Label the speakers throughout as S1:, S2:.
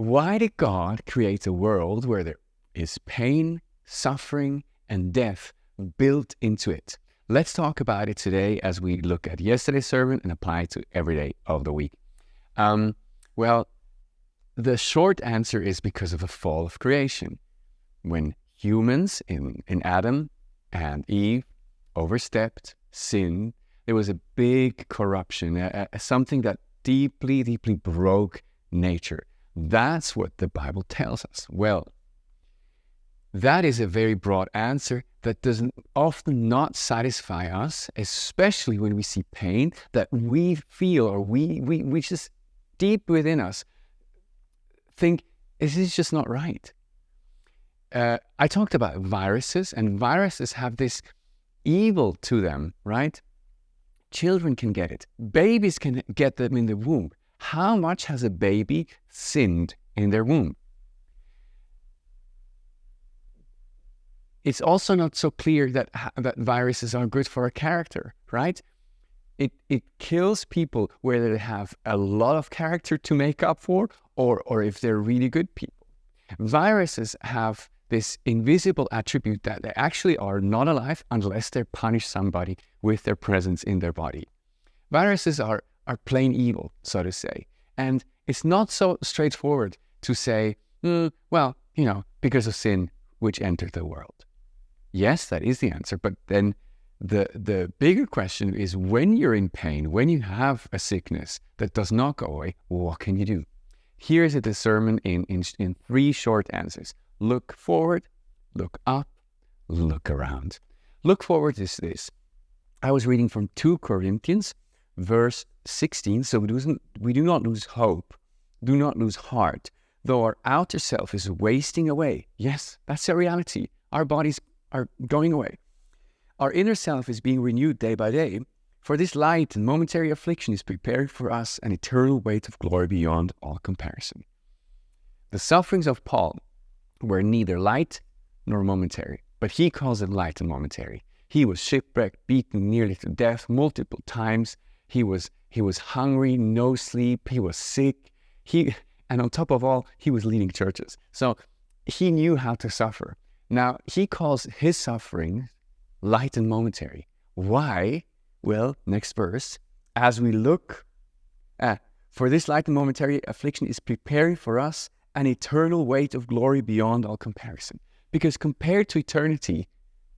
S1: Why did God create a world where there is pain, suffering, and death built into it? Let's talk about it today as we look at yesterday's sermon and apply it to every day of the week. Well, the short answer is because of the fall of creation. When humans in Adam and Eve overstepped, sinned, there was a big corruption, something that deeply, deeply broke nature. That's what the Bible tells us. Well, that is a very broad answer that doesn't often not satisfy us, especially when we see pain that we feel or we just deep within us think, this is just not right. I talked about viruses, and viruses have this evil to them, right? Children can get it. Babies can get them in the womb. How much has a baby sinned in their womb? It's also not so clear that viruses are good for a character, right? It kills people whether they have a lot of character to make up for or if they're really good people. Viruses have this invisible attribute that they actually are not alive unless they punish somebody with their presence in their body. Viruses are plain evil, so to say. And it's not so straightforward to say, well, because of sin which entered the world. Yes, that is the answer. But then the bigger question is, when you're in pain, when you have a sickness that does not go away, what can you do? Here's the sermon in 3 short answers. Look forward, look up, look around. Look forward is this. I was reading from 2 Corinthians, verse 16. So we do not lose hope, do not lose heart, though our outer self is wasting away. Yes, that's a reality. Our bodies are going away. Our inner self is being renewed day by day, for this light and momentary affliction is preparing for us an eternal weight of glory beyond all comparison. The sufferings of Paul were neither light nor momentary, but he calls them light and momentary. He was shipwrecked, beaten nearly to death multiple times. He was hungry, no sleep. He was sick. And on top of all, he was leading churches. So he knew how to suffer. Now, he calls his suffering light and momentary. Why? Well, next verse. As we look, for this light and momentary affliction is preparing for us an eternal weight of glory beyond all comparison. Because compared to eternity,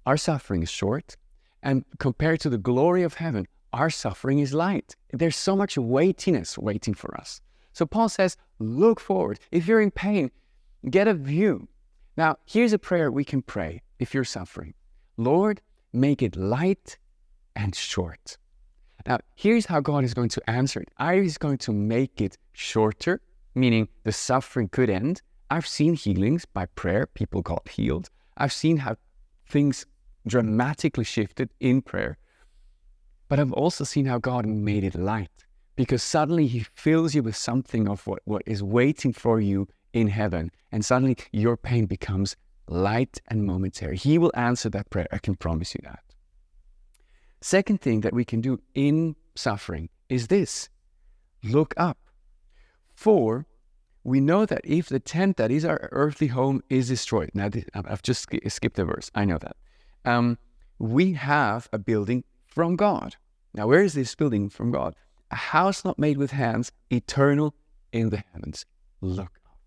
S1: our suffering is short. And compared to the glory of heaven, our suffering is light. There's so much weightiness waiting for us. So Paul says, look forward. If you're in pain, get a view. Now, here's a prayer we can pray if you're suffering. Lord, make it light and short. Now, here's how God is going to answer it. Either He's going to make it shorter, meaning the suffering could end. I've seen healings by prayer. People got healed. I've seen how things dramatically shifted in prayer. But I've also seen how God made it light, because suddenly He fills you with something of what is waiting for you in heaven. And suddenly your pain becomes light and momentary. He will answer that prayer. I can promise you that. Second thing that we can do in suffering is this. Look up. For we know that if the tent that is our earthly home is destroyed. Now, I've just skipped the verse. I know that. We have a building from God. Now, where is this building from God? A house not made with hands, eternal in the heavens. Look up.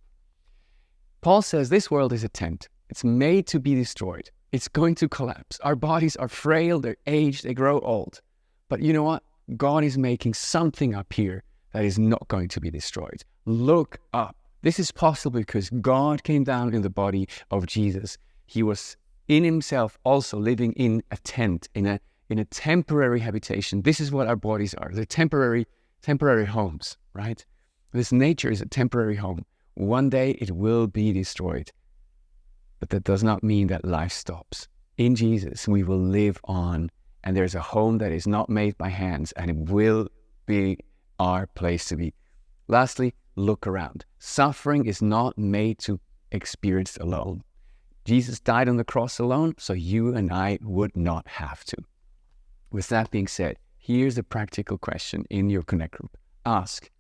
S1: Paul says this world is a tent. It's made to be destroyed. It's going to collapse. Our bodies are frail, they're aged, they grow old. But you know what? God is making something up here that is not going to be destroyed. Look up. This is possible because God came down in the body of Jesus. He was in Himself also living in a tent, in a temporary habitation. This is what our bodies are. They're temporary homes, right? This nature is a temporary home. One day it will be destroyed. But that does not mean that life stops. In Jesus, we will live on, and there's a home that is not made by hands, and it will be our place to be. Lastly, look around. Suffering is not made to experience alone. Jesus died on the cross alone, so you and I would not have to. With that being said, here's a practical question in your Connect group. Ask,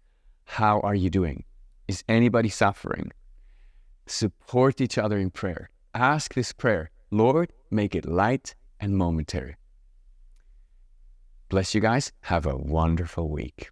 S1: how are you doing? Is anybody suffering? Support each other in prayer. Ask this prayer, Lord, make it light and momentary. Bless you guys. Have a wonderful week.